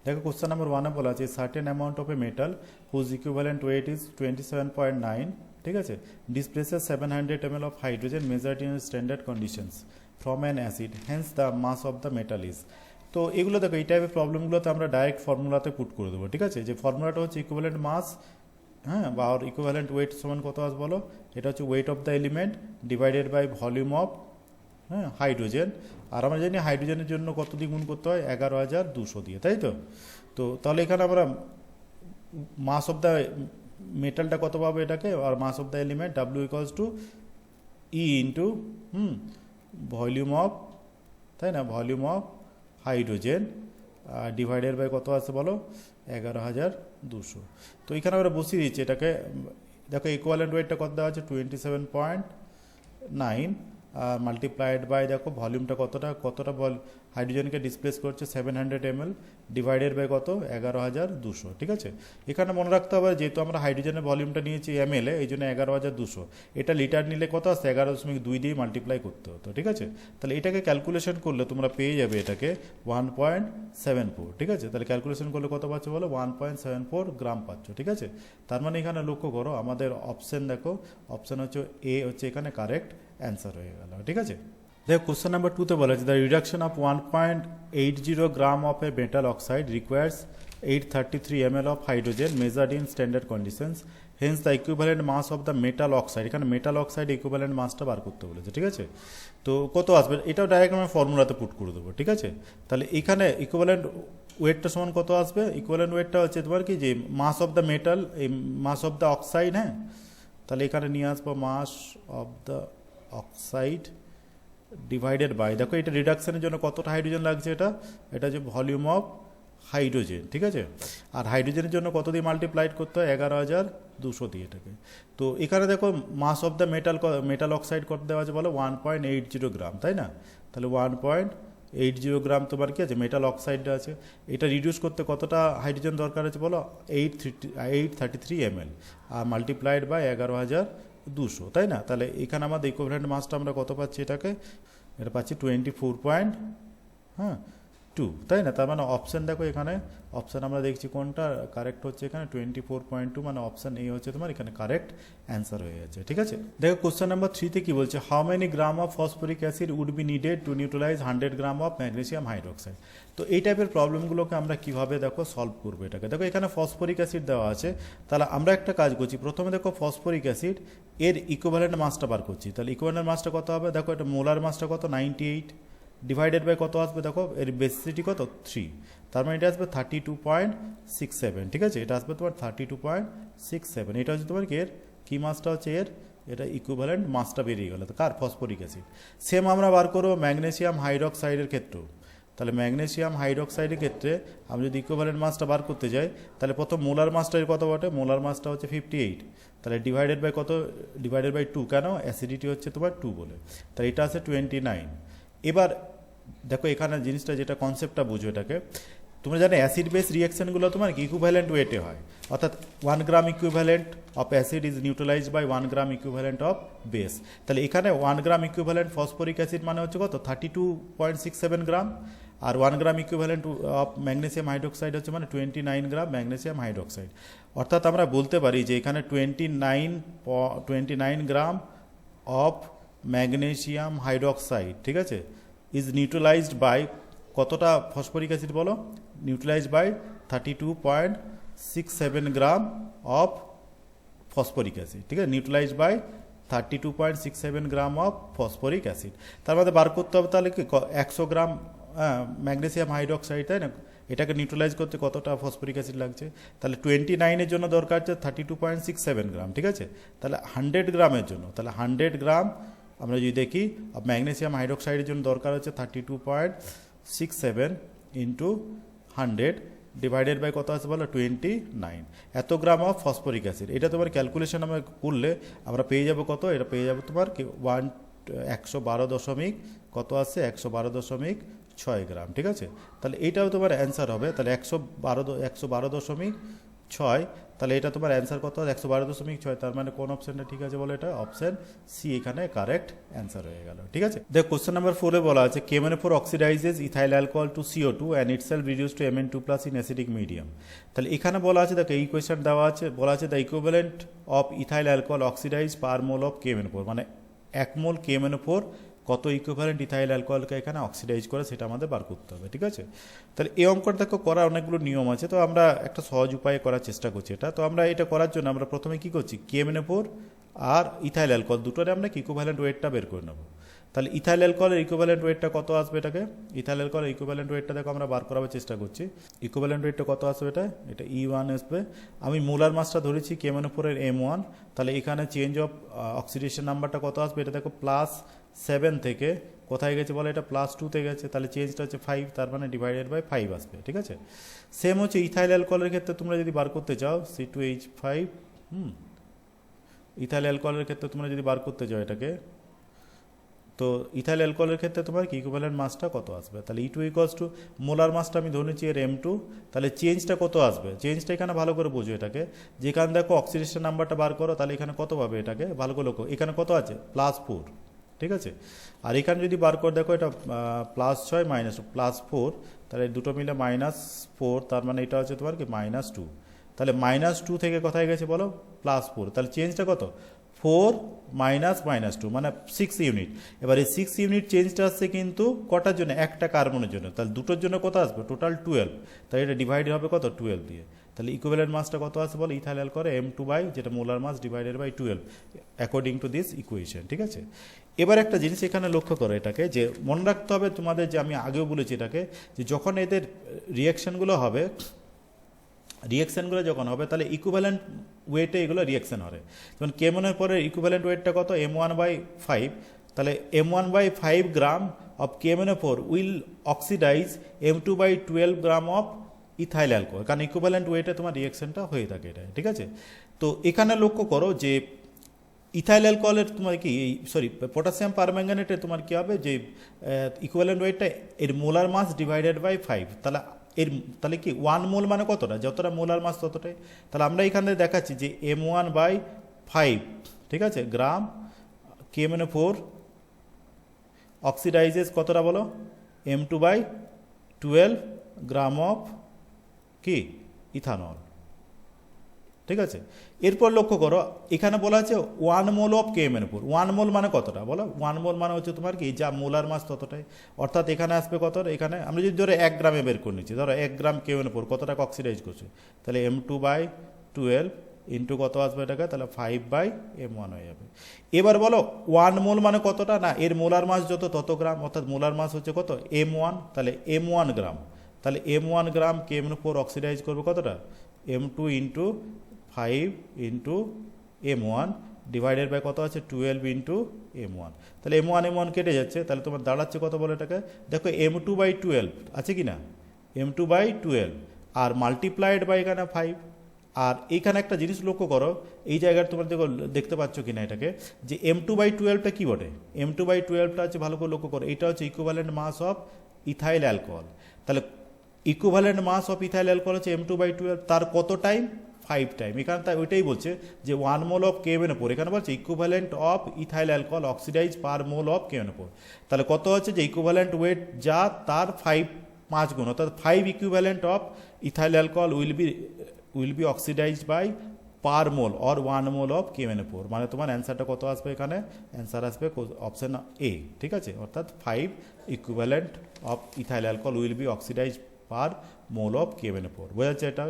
দেখো question number 1 বলা আছে certain amount of a metal whose equivalent weight is 27.9, ঠিক আছে, displaces 700 ml of hydrogen measured in standard conditions from an acid, hence the mass of the metal is. তো এগুলো দেখো এই টাইপের প্রবলেমগুলোতে আমরা ডাইরেক্ট ফর্মুলাতে পুট করে দেবো, ঠিক আছে। যে ফর্মুলাটা হচ্ছে ইকুইভ্যালেন্ট মাস, হ্যাঁ, বা ইকুইভ্যালেন্ট ওয়েট সমান কত আসবে বলো, এটা হচ্ছে weight of the element divided by volume of, হ্যাঁ, হাইড্রোজেন। আর আমরা জানি হাইড্রোজেনের জন্য কত দিয়ে গুণ করতে হয়, 11,200 দিয়ে, তাই তো। তো তাহলে এখানে আমরা মাস অফ দ্য মেটালটা কত পাবো এটাকে, আর mass of the element W equals to E into volume of, তাই না, volume of hydrogen divided by কত আছে বলো, 11,200। তো এখানে আমরা বসিয়ে দিচ্ছি এটাকে। দেখো ইকুয়ালেন্ট ওয়েটটা কত দেওয়া আছে, 27.9 মাল্টিপ্লাইড বাই দেখো ভলিউমটা কতটা বল হাইড্রোজেনকে ডিসপ্লেস করছে 700 ml ডিভাইডেড বাই কত, 11,200, ঠিক আছে। এখানে মনে রাখতে হবে যেহেতু আমরা হাইড্রোজেনের ভলিউমটা নিয়েছি ml এই জন্য 11,200, এটা লিটার নিলে কত আসছে, 11.2 দিয়ে মাল্টিপ্লাই করতে হতো, ঠিক আছে। তাহলে এটাকে ক্যালকুলেশন করলে তোমরা পেয়ে যাবে এটাকে 1.74, ঠিক আছে। তাহলে ক্যালকুলেশন করলে কত পাচ্ছ বলো, 1.74 গ্রাম পাচ্ছ, ঠিক আছে। তার মানে এখানে লক্ষ্য করো আমাদের অপশন দেখো, অপশন হচ্ছে এ হচ্ছে এখানে কারেক্ট অ্যান্সার হয়ে গেল, ঠিক আছে। দেখো কোশ্চেন নাম্বার 2তে বলা আছে the reduction of 1.80 gram of a metal oxide requires 833 ml of hydrogen measured in standard conditions, hence the equivalent mass of the metal oxide, এখানে মেটাল অক্সাইড ইকুইভ্যালেন্ট মাসটা বার করতে বলেছে, ঠিক আছে। তো কত আসবে এটাও ডাইরেক্ট আমি ফর্মুলাতে পুট করে দেবো, ঠিক আছে। তাহলে এখানে ইকুইভ্যালেন্ট ওয়েটটা সমান কত আসবে, ইকুইভ্যালেন্ট ওয়েটটা হচ্ছে তোমার কি যে মাস অফ দ্য মেটাল, এই মাস অফ দ্য অক্সাইড, হ্যাঁ। তাহলে এখানে নিয়ে আসবো mass of the oxide divided by, দেখো এটা রিডাকশনের জন্য কতটা হাইড্রোজেন লাগছে, এটা যে ভলিউম অফ হাইড্রোজেন, ঠিক আছে। আর হাইড্রোজেনের জন্য কত দিয়ে মাল্টিপ্লাইড করতে হয়, 11,200 দিয়ে এটাকে। তো এখানে দেখো মাস অফ দ্য মেটাল অক্সাইড কত দেওয়া আছে বলো, 1.80 গ্রাম, তাই না। তাহলে 1.80 গ্রাম তোমার কি আছে, মেটাল অক্সাইডটা আছে। এটা রিডিউস করতে কতটা হাইড্রোজেন দরকার আছে বলো, 833 ml আর মাল্টিপ্লাইড বাই 11,200, তাই না। তাহলে এখানে আমাদের ইকুইভ্যালেন্ট মাসটা আমরা কত পাচ্ছি, এটা পাচ্ছি 24.2, তাই না। তার মানে অপশান দেখো এখানে, অপশান আমরা দেখছি কোনটা কারেক্ট হচ্ছে, এখানে 24.2, মানে অপশান এ হচ্ছে তোমার এখানে কারেক্ট অ্যান্সার হয়ে যাচ্ছে, ঠিক আছে। দেখো কোশ্চেন নাম্বার 3তে কি বলছে, how many gram of phosphoric acid would be needed to neutralise 100 gram of magnesium hydroxide. তো এই টাইপের প্রবলেমগুলোকে আমরা কিভাবে দেখো সলভ করবো এটাকে। দেখো এখানে ফসফরিক অ্যাসিড দেওয়া আছে, তাহলে আমরা একটা কাজ করছি, প্রথমে দেখো ফসফরিক অ্যাসিড এর ইকুইভ্যালেন্ট মাসটা বার করছি। তাহলে ইকুইভ্যালেন্ট মাসটা কত হবে, দেখো এটা মোলার মাসটা কত, 98 ডিভাইডেড বাই কত আসবে, দেখো এর বেসিসিটি কত, 3, তার মানে এটা আসবে 32.67, ঠিক আছে। এটা আসবে তোমার 32.67, এটা হচ্ছে তোমার কি এর কী মাসটা হচ্ছে এটা ইকুইভ্যালেন্ট মাসটা বেরিয়ে গেল, তো কার, ফসফরিক অ্যাসিড। সেম আমরা বার করবো ম্যাগনেসিয়াম হাইড্রোক্সাইডের ক্ষেত্রেও। তাহলে ম্যাগনেসিয়াম হাইড্রোক্সাইডের ক্ষেত্রে আমরা যদি ইকুইভ্যালেন্ট মাসটা বার করতে যাই, তাহলে প্রথম মোলার মাসটা এর কত বটে, মোলার মাসটা হচ্ছে 58, তাহলে ডিভাইডেড বাই কত, ডিভাইডেড বাই 2, কেন, অ্যাসিডিটি হচ্ছে তোমার 2 বলে, তাহলে এটা আছে 29। এবার দেখো এখানে জিনিসটা যেটা কনসেপ্টটা বুঝো এটাকে, তোমরা জানো অ্যাসিড বেস রিয়াকশনগুলো তোমার কি ইকুইভ্যালেন্ট ওয়েটে হয়, অর্থাৎ 1 gram equivalent of acid is neutralised by 1 gram equivalent of base. তাহলে এখানে 1 গ্রাম ইকুইভ্যালেন্ট ফসফরিক অ্যাসিড মানে হচ্ছে কত, 32.67 গ্রাম, আর 1 gram equivalent of magnesium hydroxide হচ্ছে মানে 29 গ্রাম ম্যাগনেসিয়াম হাইড্রোক্সাইড। অর্থাৎ আমরা বলতে পারি যে এখানে 29 গ্রাম অফ ম্যাগনেসিয়াম হাইড্রোক্সাইড, ঠিক আছে, ইজ নিউট্রালাইজড বাই কতটা ফসফরিক অ্যাসিড বলো, neutralised by 32.67 gram of phosphoric acid, ঠিক আছে, neutralised by 32.67 gram of phosphoric acid. তার মধ্যে বার করতে হবে তাহলে কি 100 গ্রাম ম্যাগনেসিয়াম হাইড্রোক্সাইড, তাই না, এটাকে নিউট্রালাইজ করতে কতটা ফসফরিক অ্যাসিড লাগছে, তাহলে 29-এর জন্য দরকার হচ্ছে 32.67 গ্রাম, ঠিক আছে। তাহলে 100 গ্রামের জন্য, তাহলে 100 গ্রাম আমরা যদি দেখি ম্যাগনেসিয়াম হাইড্রোক্সাইডের জন্য দরকার হচ্ছে 32.67 ইন্টু 100 ডিভাইডেড বাই কত আছে বলো, 29, এত গ্রাম অফ ফসফরিক অ্যাসিড। এটা তোমার ক্যালকুলেশন আমরা করলে আমরা পেয়ে যাবো কত, এটা পেয়ে যাবো তোমার 112 দশমিক কত আছে, 112.6 গ্রাম, ঠিক আছে। তাহলে এইটাও তোমার অ্যান্সার হবে, তাহলে 112.6 ছয়, তাহলে এটা তোমার অ্যান্সার কত 112.6, তার মানে কোন অপশনটা ঠিক আছে বলো, এটা অপশন সি এখানে কারেক্ট অ্যান্সার হয়ে গেল। ঠিক আছে, দেখ কোশ্চেন নাম্বার 4 এ বলা আছে KMnO4 oxidises ethyl alcohol to CO2 and itself reduce to Mn2+ in acidic medium. তাহলে এখানে বলা আছে, দেখো এই কোয়েশ্চেন দেওয়া আছে, বলা আছে the equivalent of ethyl alcohol oxidise per mole of KMnO4, মানে 1 মোল KMnO4 কত ইকুইভ্যালেন্ট ইথাইল অ্যালকোহলকে এখানে অক্সিডাইজ করে সেটা আমাদের বার করতে হবে। ঠিক আছে, তাহলে এই অঙ্কটা দেখো করার অনেকগুলো নিয়ম আছে, তো আমরা একটা সহজ উপায়ে করার চেষ্টা করছি এটা। তো আমরা এটা করার জন্য আমরা প্রথমে কি করছি, KMnO4 আর ইথাইল অ্যালকোহল দুটোরে আমরা ইকুইভ্যালেন্ট ওয়েটটা বের করে নেব। তাহলে ইথাইল অ্যালকোহলের ইকুইভ্যালেন্ট ওয়েটটা কত আসবে, এটাকে ইথাইল অ্যালকোহলের ইকুইভ্যালেন্ট ওয়েটটা দেখো আমরা বার করার চেষ্টা করছি। ইকুইভ্যালেন্ট ওয়েটটা কত আসবে, এটা E1 আসবে। আমি মোলার মাসটা ধরেছি KMnO4 এর M1, তাহলে এখানে চেঞ্জ অফ অক্সিডেশন নাম্বারটা কত আসবে, এটা দেখো +7 থেকে কোথায় গেছে বলে, এটা +2 তে গেছে, তাহলে চেঞ্জটা হচ্ছে 5, তার মানে ডিভাইডেড বাই 5 আসবে। ঠিক আছে, সেম হচ্ছে ইথাইল অ্যালকোহলের ক্ষেত্রে তোমরা যদি বার করতে চাও C2H5, ইথাইল অ্যালকোহলের ক্ষেত্রে তোমরা যদি বার করতে চাও এটাকে, তো ইথাইল অ্যালকোহলের ক্ষেত্রে তোমার কি ইকুইভ্যালেন্ট মাসটা কত আসবে, তাহলে E2 = মোলার মাসটা আমি ধরে নিচ্ছি এর M2, তাহলে চেঞ্জটা কত আসবে, চেঞ্জটা এখানে ভালো করে বোঝো এটাকে, যেখানে দেখো অক্সিডেশন নাম্বারটা বার করো, তাহলে এখানে কত পাবে, এটাকে ভালো করে লক্ষ্য, এখানে কত আছে +4, ঠিক আছে, আর এখানে যদি বার করে দেখো এটা +6 -+4, তাহলে দুটো মিলে -4, তার মানে এটা হচ্ছে তোমার কি -2, তাহলে -2 থেকে কোথায় গেছে বলো +4, তাহলে চেঞ্জটা কত 4 -2 মানে 6 ইউনিট। এবার এই 6 ইউনিট চেঞ্জটা আসছে কিন্তু কটার জন্য, একটা কার্বনের জন্য, তাহলে দুটোর জন্য কত আসবে টোটাল 12, তাহলে এটা ডিভাইড হবে কত 12 দিয়ে, তাহলে ইকুইভ্যালেন্ট মাসটা কত আসবে বলো ইথাইল অ্যালকোহল M2 বাই যেটা molar mass divided by 12 according to this equation. ঠিক আছে, এবার একটা জিনিস এখানে লক্ষ্য করো এটাকে, যে মনে রাখতে হবে তোমাদের, যে আমি আগেও বলেছি এটাকে, যে যখন এদের রিয়াকশনগুলো হবে, রিয়াকশানগুলো যখন হবে তাহলে ইকুইভ্যালেন্ট ওয়েটে এগুলো রিয়াকশান হবে। যেমন কেমনের পরে ইকুইভ্যালেন্ট ওয়েটটা কত M1/5, তাহলে M1/5 gram of KMnO4 will oxidise M2/12 gram of ethyl alcohol, কারণ ইকুইভ্যালেন্ট ওয়েটে তোমার রিয়াকশানটা হয়ে থাকে এটা। ঠিক আছে, তো এখানে লক্ষ্য করো যে ইথাইল অ্যালকোহলের তোমার কি পটাশিয়াম পারম্যাঙ্গানেটে তোমার কি হবে, যে ইকুইভ্যালেন্ট ওয়েটটা এর মোলার মাস ডিভাইডেড বাই 5, তাহলে কি 1 মোল মানে কতটা, যতটা মোলার মাস ততটাই, তাহলে আমরা এখানে দেখাচ্ছি যে M1/5, ঠিক আছে, গ্রাম KMnO4 অক্সিডাইজেস কতটা বলো M2/12 গ্রাম অফ কি ইথানল। ঠিক আছে, এরপর লক্ষ্য করো এখানে বলা আছে 1 মোল অফ KMnO4, 1 মোল মানে কতটা বলো, 1 মোল মানে হচ্ছে তোমার কি যা মোলার মাস ততটাই, অর্থাৎ এখানে আসবে কত, এখানে আমরা যদি ধরো 1 গ্রামে বের করে নিচ্ছি, ধরো 1 গ্রাম KMnO4 কত টাকা অক্সিডাইজ করছে, তাহলে M2/12 ইন্টু কত আসবে এটাকে, তাহলে 5/M1 হয়ে যাবে। এবার বলো 1 মোল মানে কতটা, না এর মোলার মাস যত তত গ্রাম, অর্থাৎ মোলার মাস হচ্ছে কত M1, তাহলে M1 গ্রাম, তাহলে M1 গ্রাম KMnO4 অক্সিডাইজ করবে কতটা M2 into 5 into M1 divided by কত আছে 12 ইন্টু M1, তাহলে M1 কেটে যাচ্ছে, তাহলে তোমার দাঁড়াচ্ছে কত বলো এটাকে, দেখো M2/12 আছে কি না, M2/12 আর মাল্টিপ্লাইড বাই এখানে 5, আর এইখানে একটা জিনিস লক্ষ্য করো, এই জায়গায় তোমরা দেখতে পাচ্ছ কিনা এটাকে, যে M2/12টা কি বটে, M2/12টা হচ্ছে ভালো করে লক্ষ্য করো, এটা হচ্ছে equivalent mass of ethyl alcohol, তাহলে equivalent mass of ethyl alcohol হচ্ছে M2/12, তার কত টাইম 5 টাইম, এখানে তাই ওইটাই বলছে যে 1 মোল অফ KMnO4, এখানে বলছে equivalent of ethyl alcohol oxidise per mole of KMnO4, তাহলে কত হচ্ছে যে ইকুইভ্যালেন্ট ওয়েট যা তার 5 গুণ, অর্থাৎ 5 equivalent of ethyl alcohol will be oxidised by per mole or 1 mole of KMnO4, মানে তোমার অ্যান্সারটা কত আসবে, এখানে অ্যান্সার আসবে অপশন এ। ঠিক আছে, অর্থাৎ 5 equivalent of ethyl alcohol will be oxidised per mole of KMnO4, বোঝা যাচ্ছে এটা।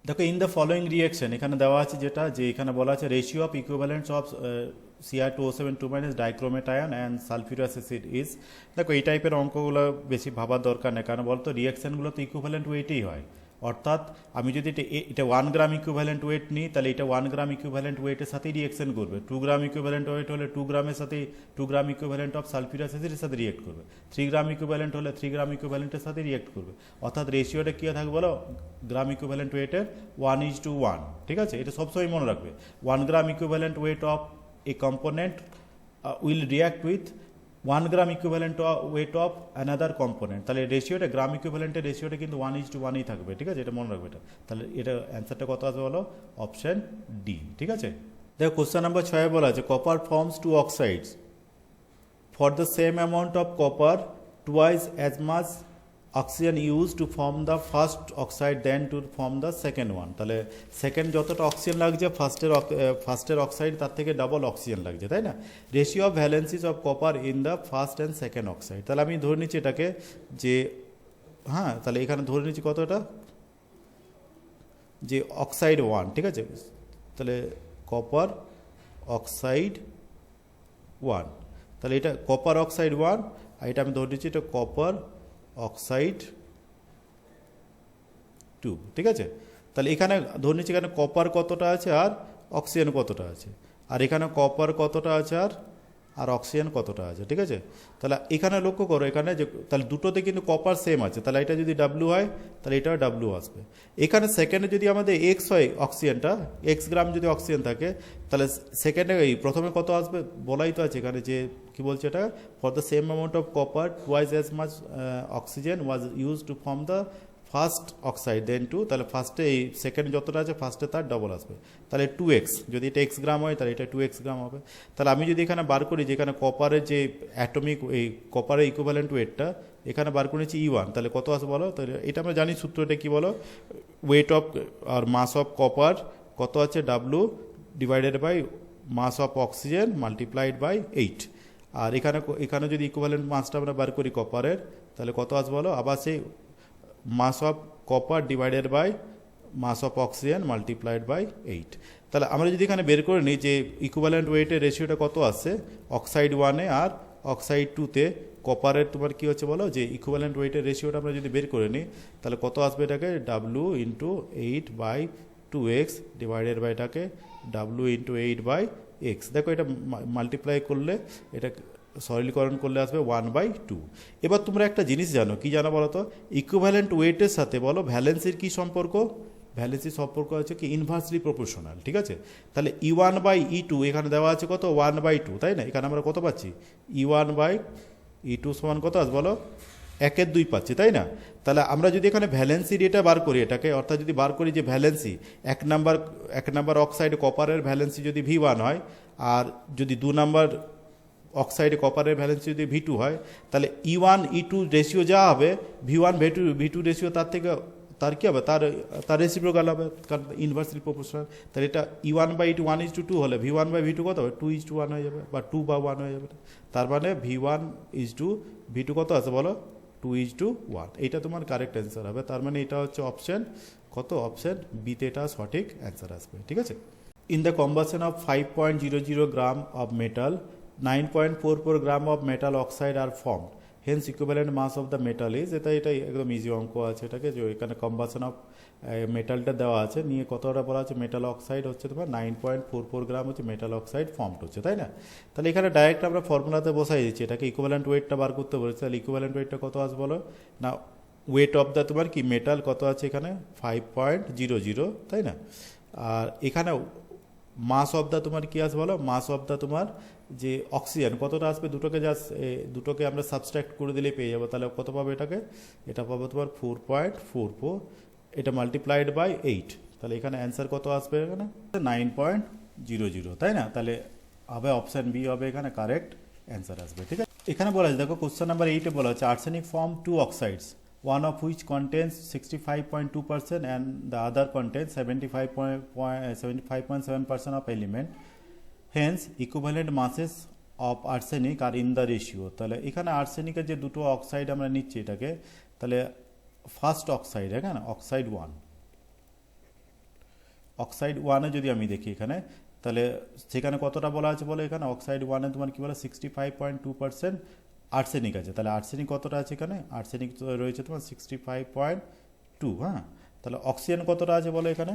দেখো ইন দ্য ফলোয়িং রিয়াকশন এখানে দেওয়া আছে যেটা, যে এখানে বলা আছে ratio of equivalents of Cr2O7 2- dichromate ion and sulphurous acid is, দেখো এই টাইপের অঙ্কগুলো বেশি ভাবার দরকার নেই, কারণ বলতো রিয়াকশানগুলো তো ইকুইভ্যালেন্ট ওয়েটেই হয়, অর্থাৎ আমি যদি এটা 1 গ্রাম ইকুইভ্যালেন্ট ওয়েট নিই, তাহলে এটা 1 গ্রাম ইকুইভ্যালেন্ট ওয়েটের সাথেই রিয়াকশন করবে, 2 গ্রাম ইকুইভ্যালেন্ট ওয়েট হলে 2 গ্রামের সাথে 2 গ্রাম ইকুইভ্যালেন্ট অফ সালফিউরাস অ্যাসিডের সাথে রিয়েক্ট করবে, 3 গ্রাম ইকুইভ্যালেন্ট হলে 3 গ্রাম ইকুইভ্যালেন্টের সাথে রিয়েক্ট করবে, অর্থাৎ রেশিওটা কী থাকবে বলো গ্রাম ইকুইভ্যালেন্ট ওয়েটের 1:1। ঠিক আছে, এটা সবসময় মনে রাখবে, 1 gram equivalent weight of A component will react with 1 gram equivalent weight of another component, তাহলে রেশিওটা গ্রাম ইকুইভ্যালেন্টের রেশিওটা কিন্তু 1:1ই থাকবে, ঠিক আছে, এটা মনে রাখবে এটা। তাহলে এটা অ্যান্সারটা কত আসবে বলো, অপশন ডি, ঠিক আছে। দেখো কোশ্চেন নাম্বার 6 বলা আছে copper forms two oxides for the same amount of copper, twice as much oxygen used to form the first oxide than to form the second one। তাহলে সেকেন্ড যতটা oxygen লাগছে ফার্স্টের oxide তার থেকে double oxygen লাগছে, তাই না। Ratio of valencies of copper in the first and second oxide, তাহলে আমি ধরে নিচ্ছি এটাকে যে হ্যাঁ, তাহলে এখানে ধরে নিচ্ছি কতটা, যে অক্সাইড 1, ঠিক আছে, তাহলে কপার অক্সাইড 1, তাহলে এটা কপার অক্সাইড 1, আর এটা আমি ধরে নিচ্ছি এটা কপার অক্সাইড 2, ঠিক আছে। তাহলে এখানে ধরে নিচ্ছি এখানে কপার কতটা আছে আর অক্সিজেন কতটা আছে, আর এখানে কপার কতটা আছে আর অক্সিজেন কতটা আছে, ঠিক আছে। তাহলে এখানে লক্ষ্য করো এখানে যে তাহলে দুটোতে কিন্তু কপার সেম আছে, তাহলে এটা যদি ডাব্লু হয় তাহলে এটাও ডাব্লু আসবে। এখানে সেকেন্ডে যদি আমাদের এক্স হয় অক্সিজেনটা, এক্স গ্রাম যদি অক্সিজেন থাকে, তাহলে সেকেন্ডে এই প্রথমে কত আসবে বলাই তো আছে এখানে, যে কি বলছে এটা, for the same amount of copper twice as much oxygen was use to form the first oxide than to, তাহলে ফার্স্টে এই সেকেন্ড যতটা আছে ফার্স্টে তার ডবল আসবে, তাহলে 2x, যদি এটা এক্স গ্রাম হয় তাহলে এটা 2x গ্রাম হবে। তাহলে আমি যদি এখানে বার করি যে এখানে কপারের যে অ্যাটমিক এই কপারের ইকুইভ্যালেন্ট ওয়েটটা এখানে বার করেছি E1, তাহলে কত আসবে বলো, তাহলে এটা আমরা জানি সূত্রটা কি বলো, ওয়েট অফ আর মাস অফ কপার কত আছে W divided by mass of oxygen multiplied by 8, আর এখানে যদি ইকুইভ্যালেন্ট মাসটা আমরা বার করি কপারের তাহলে কত আসবে বলো, আবার সেই mass of copper divided by mass of oxygen multiplied by 8। তাহলে আমরা যদি এখানে বের করে নিই যে ইকুইভ্যালেন্ট ওয়েটের রেশিওটা কত আসছে অক্সাইড 1-এ আর অক্সাইড 2-তে কপারের তোমার কি হচ্ছে বলো, যে ইকুইভ্যালেন্ট ওয়েটের রেশিওটা আমরা যদি বের করে নিই তাহলে কত আসবে, এটাকে W into 8/2x divided by এটাকে W ইন্টু 8/x। দেখো এটা মাল্টিপ্লাই করলে এটা সরলীকরণ করলে আসবে 1/2। এবার তোমরা একটা জিনিস জানো, কি জানো বলো তো, ইকুইভ্যালেন্ট ওয়েটের সাথে বলো ভ্যালেন্সির কি সম্পর্ক, ভ্যালেন্সির সম্পর্ক আছে কি ইনভার্সলি প্রপোর্শনাল, ঠিক আছে। তাহলে E1/E2 এখানে দেওয়া আছে কত 1/2, তাই না, এখানে আমরা কত পাচ্ছি E1/E2 সমান কত আসবে বলো 1/2 পাচ্ছি, তাই না। তাহলে আমরা যদি এখানে ভ্যালেন্সির এটা বার করি এটাকে, অর্থাৎ যদি বার করি যে ভ্যালেন্সি এক নাম্বার অক্সাইড কপারের ভ্যালেন্সি যদি V1 হয়, আর যদি 2 নাম্বার অক্সাইডে কপারের ভ্যালেন্সি যদি V2 হয়, তাহলে E1 E2 রেশিও যা হবে V1 V2 রেশিও তার কি হবে, তার রেসিপ্রোকাল হবে, কারণ ইনভার্সলি প্রপোর্শনাল। তাহলে এটা E1/E2 1:2 হলে V1/V2 কত হবে 2:1 হয়ে যাবে, বা 2/1 হয়ে যাবে। তার মানে V1:V2 কত আছে বলো 2:1, এইটা তোমার কারেক্ট অ্যান্সার হবে। তার মানে এটা হচ্ছে অপশন কত, অপশন বিতে এটা সঠিক অ্যান্সার আসবে, ঠিক আছে। In the combustion of 5.00 gram of metal 9.44 gram of metal oxide are formed, hence equivalent mass of the metal is, এটা একদম ইজি অঙ্ক আছে এটাকে, যে এখানে কম্বাসন অফ মেটালটা দেওয়া আছে, নিয়ে কতটা বলা আছে মেটাল অক্সাইড হচ্ছে তোমার 9.44 গ্রাম হচ্ছে মেটাল অক্সাইড ফর্মড হচ্ছে, তাই না। তাহলে এখানে ডাইরেক্ট আমরা ফর্মুলাতে বসাই দিচ্ছি, এটাকে ইকুইভ্যালেন্ট ওয়েটটা বার করতে বলেছি, তাহলে ইকুইভ্যালেন্ট ওয়েটটা কত আসবে বলো না, ওয়েট অফ দ্য তোমার কি মেটাল কত আছে এখানে 5.00, তাই না। আর এখানে মাস অফ দ্য তোমার কি আসবে বলো, মাস অফ দ্য তোমার যে অক্সিজেন কতটা আসবে, দুটোকে আমরা সাবস্ট্রাক্ট করে দিলেই পেয়ে যাবো, তাহলে কত পাবে এটা পাবো তোমার 4.44, এটা মাল্টিপ্লাইড বাই 8, তাহলে এখানে অ্যান্সার কত আসবে এখানে 9.00, তাই না। তাহলে হবে অপশান বি হবে এখানে কারেক্ট অ্যান্সার আসবে, ঠিক আছে। এখানে বলা আছে দেখো কোশ্চেন নাম্বার 8-এ বলা হচ্ছে arsenic form 2 oxides, one of which contains 65.2% and the other contains 75.7% of element, hence equivalent masses of arsenic are in the ratio। তাহলে এখানে আর্সেনিকের যে দুটো অক্সাইড আমরা নিচ্ছি এটাকে, তাহলে ফার্স্ট অক্সাইড এখানে অক্সাইড 1-এ যদি আমি দেখি এখানে, তাহলে সেখানে কতটা বলা আছে বলো, এখানে অক্সাইড 1-এ তোমার কি বলে 65.2% আর্সেনিক আছে, তাহলে আর্সেনিক কতটা আছে এখানে, আর্সেনিক রয়েছে তোমার 65.2, হ্যাঁ। তাহলে অক্সিজেন কতটা আছে বলো এখানে,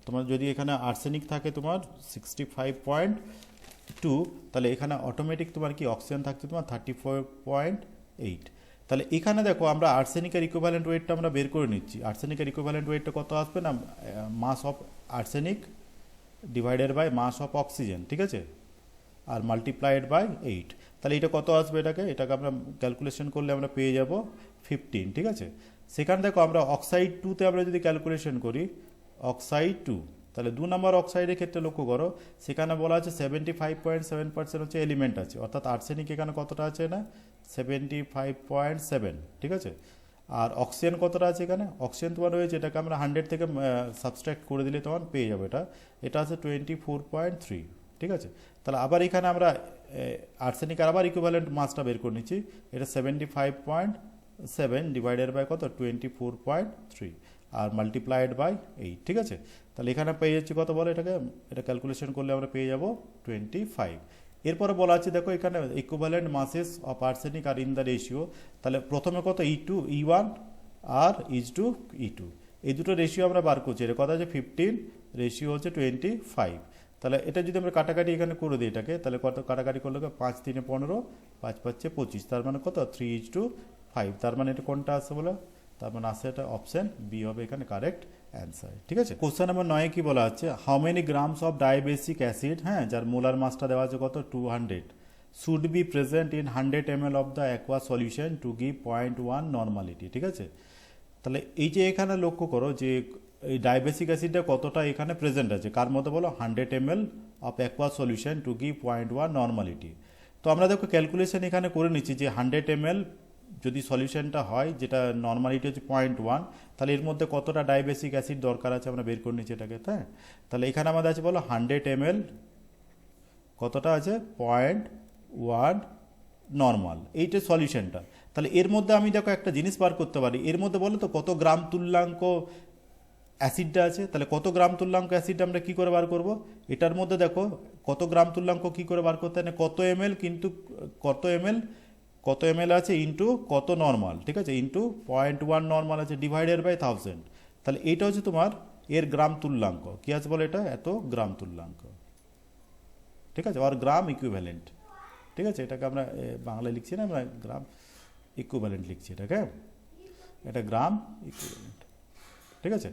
তোমার যদি এখানে আর্সেনিক থাকে তোমার 65.2, তাহলে এখানে অটোমেটিক তোমার কি অক্সিজেন থাকছে তোমার 34.8। তাহলে এখানে দেখো আমরা আর্সেনিকের ইকুইভ্যালেন্ট ওয়েটটা আমরা বের করে নিচ্ছি, আর্সেনিকের ইকুইভ্যালেন্ট ওয়েটটা কত আসবে না, mass of arsenic divided by mass of oxygen, ঠিক আছে। আর মাল্টিপ্লাইড বাই 8। তাহলে এটা কত আসবে, এটাকে আমরা ক্যালকুলেশন করলে আমরা পেয়ে যাব 15, ঠিক আছে। সেখানে দেখো আমরা অক্সাইড 2তে আমরা যদি ক্যালকুলেশন করি, অক্সাইড 2, তাহলে 2 নম্বর অক্সাইডের ক্ষেত্রে লক্ষ্য করো, সেখানে বলা আছে 75.7% হচ্ছে এলিমেন্ট আছে, অর্থাৎ আর্সেনিক এখানে কতটা আছে না 75.7, ঠিক আছে। আর অক্সিজেন কতটা আছে এখানে, অক্সিজেন তোমার রয়েছে, এটাকে আমরা 100 থেকে সাবস্ট্রাক্ট করে দিলে তোমার পেয়ে যাবে এটা আছে 24.3, ঠিক আছে। তাহলে আবার এখানে আমরা আর্সেনিক আর আবার ইকুইভ্যালেন্ট মাসটা বের করে নিচ্ছি, এটা 75.7 ডিভাইডেড বাই কত 24.3 আর মাল্টিপ্লাইড বাই 8, ঠিক আছে। তাহলে এখানে পেয়ে যাচ্ছি কত বলো এটা ক্যালকুলেশন করলে আমরা পেয়ে যাব 25। এরপরে বলা আছে দেখো এখানে equivalent masses of arsenic are in the ratio, তাহলে প্রথমে কত E2 E1 আর E2 E2, এই দুটো রেশিও আমরা বার করছি, এটা কত আছে 15, রেশিও হচ্ছে 25। তাহলে এটা যদি আমরা কাটাকাটি এখানে করে দিই এটাকে, তাহলে কত কাটাকাটি করলে 5 3 15, 5 5 25, তার মানে কত 3:5, তার মানে এটা কোনটা আসছে বলো, তার মানে আসছে এটা অপশন বি হবে এখানে কারেক্ট অ্যান্সার, ঠিক আছে। কোশ্চেন নাম্বার 9 কি বলা আছে, how many grams of dibasic acid, হ্যাঁ, যার মোলার মাসটা দেওয়া আছে কত 200, should be present in 100 ml of the aqua solution to give 0.1 normality, ঠিক আছে। তাহলে এই যে এখানে লক্ষ্য করো যে এই ডায়াবেসিক অ্যাসিডটা কতটা এখানে প্রেজেন্ট আছে, কার মধ্যে বলো 100 ml of aqua solution to give 0.1 normality. তো আমরা দেখো ক্যালকুলেশন এখানে করে নিচ্ছি যে 100 ml যদি সলিউশনটা হয়, যেটা নর্মালিটি হচ্ছে 0.1, তাহলে এর মধ্যে কতটা ডায়াবেসিক অ্যাসিড দরকার আছে আমরা বের করে নিচ্ছি এটাকে, তাই। তাহলে এখানে আমাদের আছে বলো 100 ml কতটা আছে 0.1 নর্মাল, এইটা সলিউশনটা। তাহলে এর মধ্যে আমি দেখো একটা জিনিস বার করতে পারি, এর মধ্যে বলো তো কত গ্রাম তুল্যাঙ্ক অ্যাসিডটা আছে, তাহলে কত গ্রাম তুল্যাঙ্ক অ্যাসিড আমরা কি করে বার করব, এটার মধ্যে দেখো কত গ্রাম তুল্যাঙ্ক কি করে বার করতে হয়, কত এমএল, কিন্তু কত এমএল আছে ইন্টু কত নর্মাল, ঠিক আছে, ইন্টু 0.1 নর্মাল আছে ডিভাইডেড বাই 1000। তাহলে এইটা হচ্ছে তোমার এর গ্রাম তুল্যাঙ্ক, কি আছে বলো, এটা এত গ্রাম তুল্যাঙ্ক, ঠিক আছে, আর গ্রাম ইকুইভ্যালেন্ট, ঠিক আছে। এটাকে আমরা বাংলায় লিখছি না, আমরা গ্রাম ইকুইভ্যালেন্ট লিখছি এটাকে, এটা গ্রাম ইকুইভ্যালেন্ট, ঠিক আছে।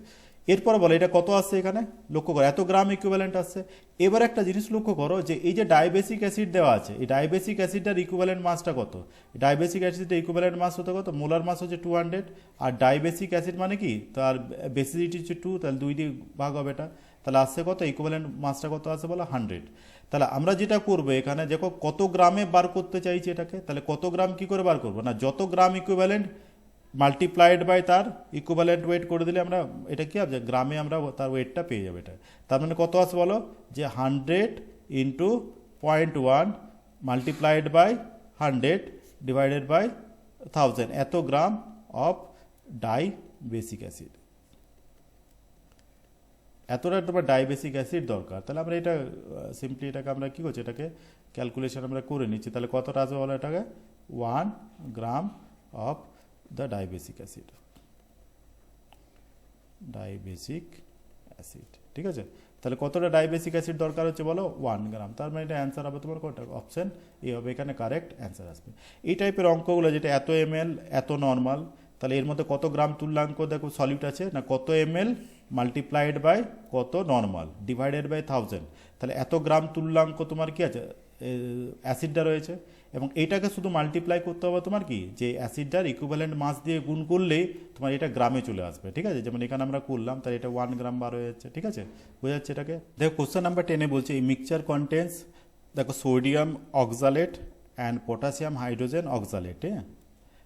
এরপর বলে এটা কত আসছে, এখানে লক্ষ্য করো এত গ্রাম ইকুইভ্যালেন্ট আসছে। এবার একটা জিনিস লক্ষ্য করো যে এই যে ডায়াবেসিক অ্যাসিড দেওয়া আছে, এই ডায়াবেসিক অ্যাসিডটার ইকুইভ্যালেন্ট মাসটা কত, ডায়াবেসিক অ্যাসিডের ইকুইভ্যালেন্ট মাস হতে কত, মোলার মাস হচ্ছে 200, আর ডায়াবেসিক অ্যাসিড মানে কি তার বেসিসিটি হচ্ছে 2, তাহলে 2 দিয়ে ভাগ হবে এটা, তাহলে আসছে কত ইকুইভ্যালেন্ট মাসটা কত আসছে বলো 100। তাহলে আমরা যেটা করবো এখানে দেখো কত গ্রামে বার করতে চাইছি এটাকে, তাহলে কত গ্রাম কি করে বার করবো না, যত গ্রাম ইকুইভ্যালেন্ট মাল্টিপ্লাইড বাই তার ইকুইভ্যালেন্ট ওয়েট করে দিলে আমরা এটা কি হবে গ্রামে আমরা তার ওয়েটটা পেয়ে যাবে এটা। তার মানে কত আসে বলো যে 100 into 0.1 multiplied by 100 divided by 1000, এত গ্রাম অফ ডাইবেসিক অ্যাসিড, এতটা তোমার ডাইবেসিক অ্যাসিড দরকার। তাহলে আমরা এটা সিম্পলি এটাকে আমরা কী করছি, এটাকে ক্যালকুলেশন আমরা করে নিচ্ছি। তাহলে কতটা আসবে বলো এটাকে 1 gram of the diabetic acid, ঠিক আছে। তাহলে কতটা ডায়াবেসিক অ্যাসিড দরকার হচ্ছে বলো 1 গ্রাম, তার মানে এটা অ্যান্সার হবে তোমার কোনটা, অপশন এ হবে এখানে কারেক্ট অ্যান্সার আসবে। এই টাইপের অঙ্কগুলো যেটা এত এমএল এত নর্মাল, তাহলে এর মধ্যে কত গ্রাম তুল্যাঙ্ক দেখো সলিউট আছে না, কত এমএল মাল্টিপ্লাইড বাই কত নর্মাল ডিভাইডেড বাই 1000, তাহলে এত গ্রাম তুল্যাঙ্ক তোমার কি আছে অ্যাসিডটা রয়েছে, এবং এইটাকে শুধু মাল্টিপ্লাই করতে হবে তোমার কি যে অ্যাসিডটার ইকুইভ্যালেন্ট মাস দিয়ে গুণ করলেই তোমার এটা গ্রামে চলে আসবে, ঠিক আছে। যেমন এখানে আমরা করলাম, তাহলে এটা 1 গ্রাম বার হয়ে যাচ্ছে, ঠিক আছে, বোঝা যাচ্ছে এটাকে। দেখো কোশ্চেন নাম্বার 10 বলছে এই মিক্সচার কন্টেন্স দেখো sodium oxalate and potassium hydrogen oxalate, হ্যাঁ।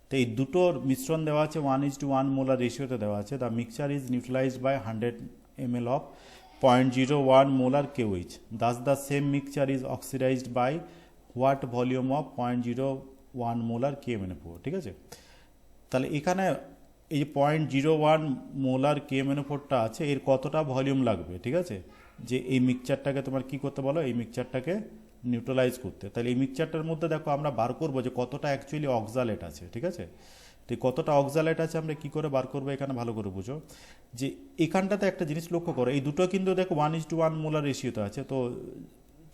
তো এই দুটোর মিশ্রণ দেওয়া আছে 1:1 মোলার রেশিওতে দেওয়া আছে। The mixture is neutralised by 100 ml of 0.01 molar KOH, thus the same mixture is oxidised by what volume of 0.01 molar KMnO4, ঠিক আছে। তাহলে এখানে এই যে 0.01 মোলার KMnO4টা আছে, এর কতটা ভলিউম লাগবে, ঠিক আছে, যে এই মিক্সচারটাকে তোমার কি করতে বলো, এই মিক্সচারটাকে নিউট্রালাইজ করতে। তাহলে এই মিক্সচারটার মধ্যে দেখো আমরা বার করবো যে কতটা অ্যাকচুয়ালি অক্সালেট আছে, ঠিক আছে। তো কতটা অক্সালেট আছে আমরা কি করে বার করবো, এখানে ভালো করে বুঝো যে এখানটাতে একটা জিনিস লক্ষ্য করো, এই দুটো কিন্তু দেখো 1:1 মোলার রেশিওতে আছে, তো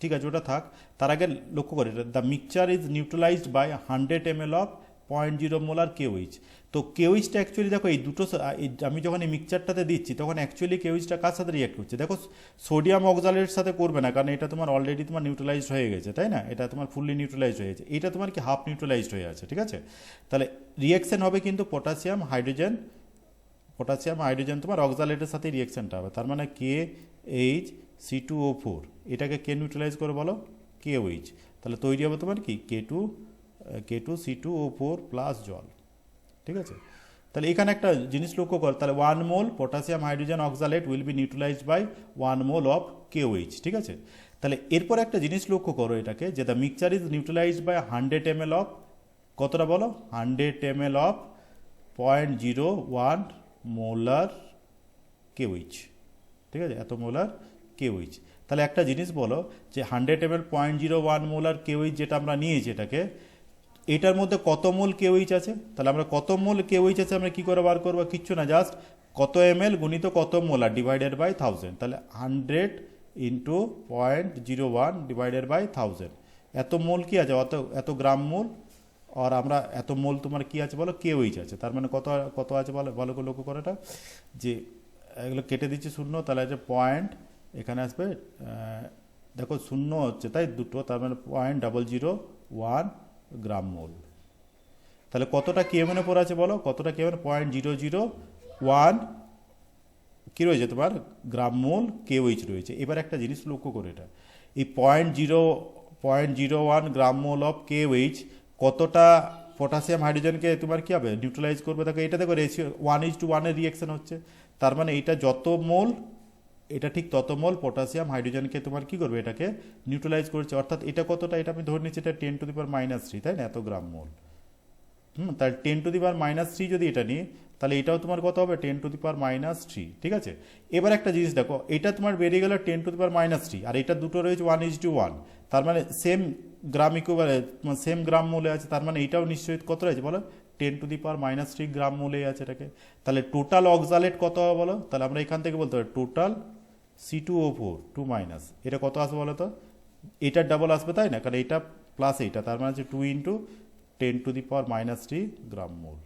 ঠিক আছে ওটা থাক। তার আগে লক্ষ্য করে the mixture is neutralised by 100 ml of 0.0 molar KOH. তো কেওইচটা অ্যাকচুয়ালি দেখো এই দুটো আমি যখন এই মিক্সচারটাতে দিচ্ছি তখন অ্যাকচুয়ালি কেওইচটা কার সাথে রিঅ্যাক্ট করছে, দেখো সোডিয়াম অক্সালেটের সাথে করবে না, কারণ এটা তোমার অলরেডি তোমার নিউট্রালাইজড হয়ে গেছে, তাই না, এটা তোমার ফুললি নিউট্রালাইজড হয়ে গেছে, এটা তোমার কি হাফ নিউট্রালাইজড হয়ে আছে, ঠিক আছে। তাহলে রিঅ্যাকশন হবে কিন্তু পটাশিয়াম হাইড্রোজেন তোমার অক্সালেটের সাথে রিঅ্যাকশনটা হবে, তার মানে KH2CO4 এটাকে কে নিউট্রালাইজ করে বলো, KOH, তাহলে তৈরি হবে তোমার কি K2C2O4 প্লাস জল, ঠিক আছে। তাহলে এখানে একটা জিনিস লক্ষ্য কর, তাহলে 1 mole potassium hydrogen oxalate will be neutralised by 1 mole of KOH, ঠিক আছে। তাহলে এরপর একটা জিনিস লক্ষ্য করো এটাকে, যে the mixture is neutralised by 100 ml of কতটা বলো, 100 ml অফ 0.01 মোলার KOH, ঠিক আছে, এত মোলার KOH। তাহলে একটা জিনিস বলো যে 100 ml 0.01 মোলার KOH যেটা আমরা নিয়েছি এটাকে, এটার মধ্যে কত মোল KOH আছে, তাহলে আমরা কত মোল KOH আছে আমরা কি করে বার করবো, কিচ্ছু না, জাস্ট কত ml গুণিত কত মোলার ডিভাইডেড বাই 1000, তাহলে 100 ইন্টু 0.01 ডিভাইডেড বাই 1000, এত মোল কি আছে, এত গ্রাম মোল, আর আমরা এত মোল তোমার কি আছে বলো, KOH আছে, তার মানে কত কত আছে বলো, ভালো করে লক্ষ্য করো এটা, যে এগুলো কেটে দিচ্ছি শূন্য, তাহলে আছে পয়েন্ট, এখানে আসবে দেখো শূন্য হচ্ছে তাই দুটো, তার মানে 0.001 গ্রাম মোল। তাহলে কতটা KMnO4 আছে বলো, কতটা KMnO, 0.001 কী রয়েছে তোমার গ্রাম মোল KOH রয়েছে। এবার একটা জিনিস লক্ষ্য করে এটা, এই 0.01 গ্রাম মোল অফ KOH কতটা পটাশিয়াম হাইড্রোজেনকে তোমার কী হবে নিউট্রালাইজ করবে, দেখো এটা দেখো রেশিও 1:1 এর রিঅ্যাকশন হচ্ছে, তার মানে এটা যত মোল এটা ঠিক তত মোল পটাশিয়াম হাইড্রোজেনকে তোমার কি করবে, এটাকে নিউট্রালাইজ করছে, অর্থাৎ এটা কতটা, এটা আমি ধরে নিচ্ছি এটা 10⁻³ তাই না, এত গ্রাম মোল। তাহলে 10⁻³ যদি এটা নিই তাহলে এটাও তোমার কত হবে 10⁻³, ঠিক আছে। এবার একটা জিনিস দেখো, এটা তোমার বেরিয়ে গেল 10⁻³ আর এটা দুটো রয়েছে 1:1, তার মানে সেম গ্রাম ইকুইভ্যালেন্ট সেম গ্রাম মোলে আছে, তার মানে এটাও নিশ্চয়ই কত রয়েছে বলো 10⁻³ গ্রাম মোলে আছে এটাকে। তাহলে টোটাল অক্সালেট কত হবে বলো, তাহলে আমরা এখান থেকে বলতে পারি টোটাল C2O4 2- এটা কত আসবে বলো তো, এটার ডাবল আসবে তাই না, কারণ এটা প্লাস এইটা, তার মানে হচ্ছে 2 × 10⁻³ গ্রাম মোল।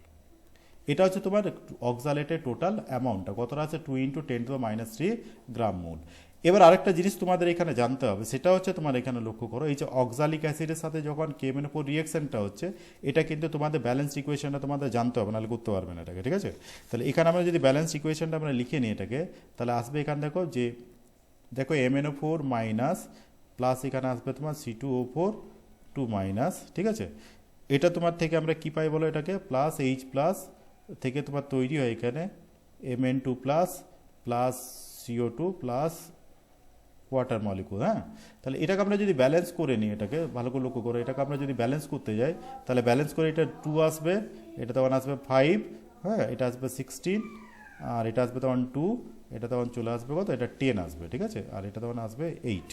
এটা হচ্ছে তোমার অক্সালেটের টোটাল অ্যামাউন্টটা কতটা আছে, 2 × 10⁻³ গ্রাম মোল। এবার আরেকটা জিনিস তোমাদের এখানে জানতে হবে, সেটা হচ্ছে তোমার এখানে লক্ষ্য করো, এই যে অক্সালিক অ্যাসিডের সাথে যখন KMnO4 রিঅ্যাকশনটা হচ্ছে, এটা কিন্তু তোমাদের ব্যালেন্স ইকুয়েশনটা তোমাদের জানতে হবে, নাহলে করতে পারবে না এটাকে, ঠিক আছে। তাহলে এখানে আমরা যদি ব্যালেন্স ইকুয়েশনটা আমরা লিখে নিই এটাকে, তাহলে আসবে এখানে দেখো MnO4 মাইনাস প্লাস এখানে আসবে তোমার C2O4 2-, ঠিক আছে। এটা তোমার থেকে আমরা কি পাই বলো, এটাকে প্লাস H প্লাস থেকে তোমার তৈরি হয় এখানে Mn2 plus plus CO2 plus water molecule. হ্যাঁ, তাহলে এটাকে আমরা যদি ব্যালেন্স করে নিই, এটাকে ভালো করে লক্ষ্য করো, এটাকে আমরা যদি ব্যালেন্স করতে যাই তাহলে ব্যালেন্স করে এটা 2 আসবে, এটা তখন আসবে 5, হ্যাঁ এটা আসবে 16, আর এটা আসবে তখন 2, এটা তখন চলে আসবে কত, এটা 10 আসবে, ঠিক আছে, আর এটা তখন আসবে 8।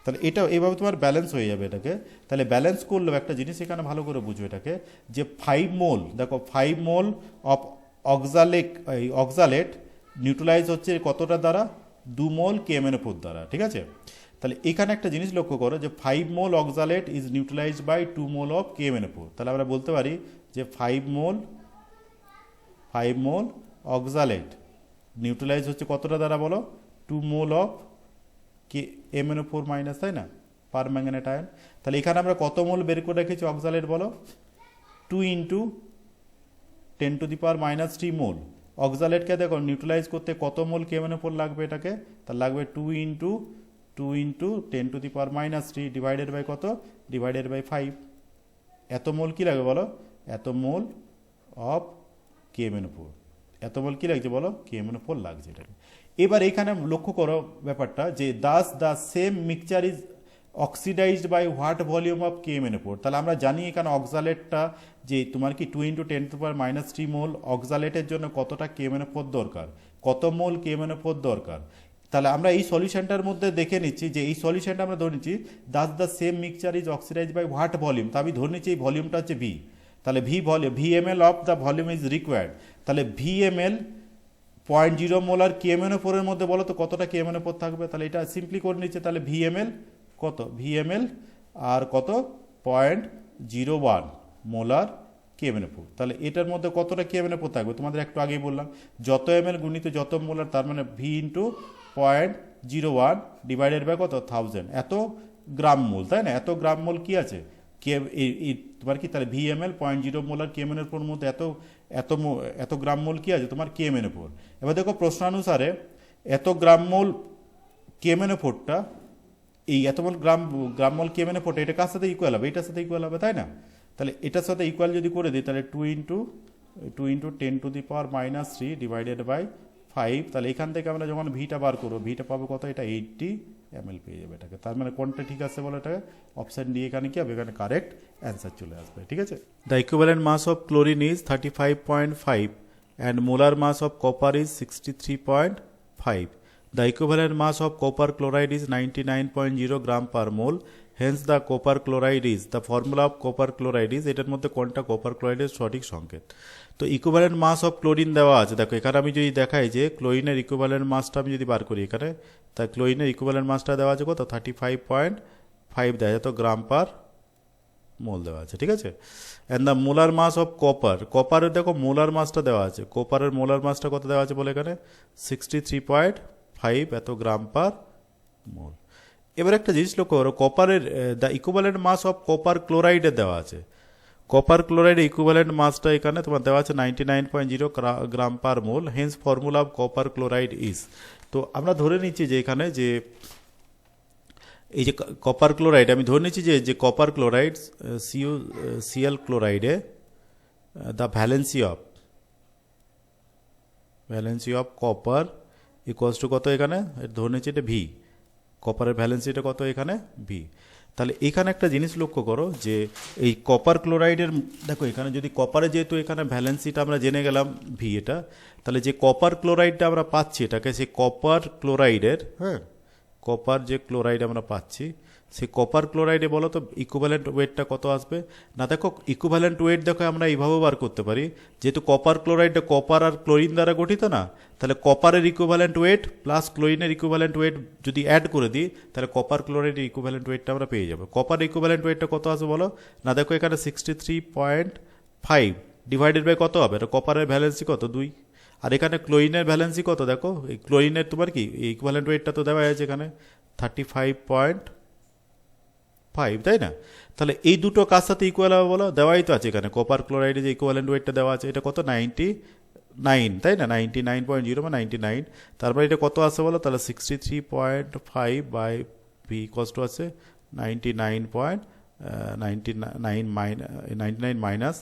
তাহলে এটা এইভাবে তোমার ব্যালেন্স হয়ে যাবে এটাকে। তাহলে ব্যালেন্স করলেও একটা জিনিস এখানে ভালো করে বুঝো এটাকে, যে 5 মোল দেখো 5 মোল অফ অক্সালেট নিউট্রালাইজ হচ্ছে কতটা দ্বারা, 2 মোল KMnO4 দ্বারা, ঠিক আছে। তাহলে এখানে একটা জিনিস লক্ষ্য করো যে 5 mole oxalate is neutralised by 2 mole of KMnO4, তাহলে আমরা বলতে পারি যে 5 মোল অক্সালেট নিউট্রালাইজ হচ্ছে কতটা দ্বারা বলো, 2 মোল অফ KMnO4-, তাই না, পারম্যাঙ্গানেট আয়ন। তাহলে এখানে আমরা কত মোল বের করে রেখেছি অক্সালেট বলো, 2 × 10⁻³ মোল। অক্সালেটকে দেখো নিউট্রালাইজ করতে কত মোল KMnO4 লাগবে এটাকে, তার লাগবে 2 × 10⁻³ ডিভাইডেড বাই কত, ডিভাইডেড বাই 5, এত মোল কি লাগবে বলো, এত মোল অফ KMnO4, এত মোল কি লাগছে বলো, KMnO4 লাগছে এটাকে। এবার এখানে লক্ষ্য করো ব্যাপারটা, যে thus the same mixture is oxidised by what volume of KMnO4, তাহলে আমরা জানি এখানে অক্সালেটটা যে তোমার কি 2 × 10⁻³ মোল অক্সালেটের জন্য কতটা KMnO4 দরকার, কত মোল KMnO4 দরকার। তাহলে আমরা এই সলিউশনটার মধ্যে দেখে নিচ্ছি যে এই সলিউশনটা আমরা ধরে নিচ্ছি thus the same mixture is oxidised by what volume, তা আমি ধরে নিচ্ছি এই ভলিউমটা হচ্ছে V, তাহলে VmL of the volume is required, তাহলে VmL 0.0 মোলার KMnO4 এর মধ্যে বলো তো কতটা KMnO4 থাকবে, তাহলে এটা সিম্পলি করে নিচ্ছে, তাহলে VmL কত, VmL আর কত 0.01 মোলার কেএমএনও4। তাহলে এটার মধ্যে কতটা কেএমএনও4 থাকবে তোমাদের একটু আগেই বললাম, যত এমএল গুণিত যত মোলার, তার মানে ভি ইন্টু 0.01 ডিভাইডেড বাই কত 1000, এত গ্রাম মোল, তাই না? এত গ্রাম মোল কি আছে কে তোমার কি, তাহলে ভিএমএল 0.0 মোলার কেএমএনও4 মধ্যে এত এত এত গ্রাম মোল কি আছে তোমার কেএমএনও4। এবার দেখো প্রশ্নানুসারে এত গ্রাম মোল কেএমএনও4টা, এই এত মোল গ্রাম মোল কেএমএনও4টা এটা কার সাথে ইকুয়াল হবে? এটার সাথে ইকুয়াল হবে, তাই না? তাহলে এটার সাথে ইকুয়াল যদি করে দিই তাহলে 2 ইন্টু 10⁻³ ডিভাইডেড বাই 5। তাহলে এখান থেকে আমরা যখন ভিটা বার করবো, ভিটা পাবো কত? এটা 80 ml পেয়ে যাবে এটাকে। তার মানে কোনটা ঠিক আছে বলো এটাকে? অপশান ডি এখানে কি হবে? এখানে কারেক্ট অ্যান্সার চলে আসবে, ঠিক আছে? The equivalent mass of chlorine is 35.5 and molar mass of copper is 63.5. The equivalent mass of copper chloride is 99.0 gram per mole. Hence the copper chloride is, the formula of copper chloride is, এটার মধ্যে কোনটা copper ক্লোরাইডের সঠিক সংকেত? তো equivalent mass of chlorine দেওয়া আছে, দেখো এখানে আমি যদি দেখাই যে ক্লোরিনের ইকুইভ্যালেন্ট মাসটা আমি যদি বার করি এখানে, তা ক্লোরিনের ইকুইভ্যালেন্ট মাসটা দেওয়া আছে কত? 35.5 দেওয়া আছে, তো গ্রাম পার মোল দেওয়া আছে, ঠিক আছে? And the molar mass of copper, কপারের দেখো মোলার মাসটা দেওয়া আছে, কপারের মোলার মাসটা কত দেওয়া আছে বলে এখানে? 63.5 এত গ্রাম পার মোল। এবার একটা জিনিস লক্ষ্য করো, কপারের the equivalent mass of copper ক্লোরাইডের দেওয়া আছে, কপার ক্লোরাইডের ইকুইভ্যালেন্ট মাসটা এখানে তোমার দেওয়া আছে 99.0 gram per mole. Hence formula of copper chloride is, তো আমরা ধরে নিচ্ছি যে এখানে যে এই যে কপার ক্লোরাইড, আমি ধরে নিচ্ছি যে কপার ক্লোরাইড সিএল ক্লোরাইডে the valency of copper equals to কত এখানে? ধরে নিচ্ছি এটা ভি, কপারের ভ্যালেন্সিটা কত এখানে? ভি। তাহলে এখানে একটা জিনিস লক্ষ্য করো যে এই কপার ক্লোরাইডের, দেখো এখানে যদি কপারে, যেহেতু এখানে ভ্যালেন্সিটা আমরা জেনে গেলাম ভি এটা, তাহলে যে কপার ক্লোরাইডটা আমরা পাচ্ছি এটাকে, সেই কপার ক্লোরাইডের, হ্যাঁ, কপার যে ক্লোরাইড আমরা পাচ্ছি, সেই কপার ক্লোরাইডে বলো তো ইকুইভ্যালেন্ট ওয়েটটা কত আসবে? না দেখো ইকুইভ্যালেন্ট ওয়েট দেখো আমরা এইভাবেও বার করতে পারি, যেহেতু কপার ক্লোরাইডটা কপার আর ক্লোরিন দ্বারা গঠিত না, তাহলে কপারের ইকুইভ্যালেন্ট ওয়েট প্লাস ক্লোরিনের ইকুইভ্যালেন্ট ওয়েট যদি অ্যাড করে দিই, তাহলে কপার ক্লোরাইডের ইকুইভ্যালেন্ট ওয়েটটা আমরা পেয়ে যাবো। কপার ইকুইভ্যালেন্ট ওয়েটটা কত আসবে বলো? না দেখো এখানে 63.5 ডিভাইডেড বাই কত হবে? এটা কপারের ভ্যালেন্সি কত? 2। আর এখানে ক্লোরিনের ভ্যালেন্সি কত? দেখো এই ক্লোরিনের তোমার কি ইকুইভ্যালেন্ট ওয়েটটা তো দেওয়া আছে এখানে 35.5, তাই না? তাহলে এই দুটো কার সাথে ইকুয়াল হবে বলো? দেওয়াই তো আছে এখানে, কপার ক্লোরাইডে যে ইকুইভ্যালেন্ট ওয়েটটা দেওয়া আছে এটা কত? 99, তাই না? 99.0 বা 99, তারপরে এটা কত আসে বলো? তাহলে 63.5 বাই ভি কষ্ট আছে 99 মাইনাস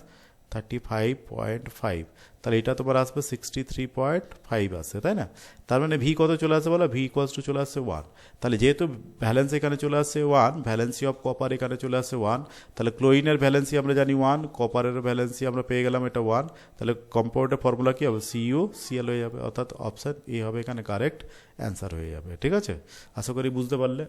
35.5, তাহলে এটা তোমার আসবে 63.5 আসছে, তাই না? তার মানে ভি কত চলে আসে বলো? ভি ইকুয়ালস টু চলে আসছে 1। তাহলে যেহেতু ভ্যালেন্স এখানে চলে আসছে 1, ভ্যালেন্সি অফ কপার এখানে চলে আসছে 1, তাহলে ক্লোরিনের ভ্যালেন্সি আমরা জানি 1, কপারের ভ্যালেন্সি আমরা পেয়ে গেলাম এটা 1, তাহলে কম্পাউন্ডের ফর্মুলা কি হবে? CuCl হয়ে যাবে, অর্থাৎ অপশন এ হবে এখানে কারেক্ট অ্যান্সার হয়ে যাবে, ঠিক আছে? আশা করি বুঝতে পারলে।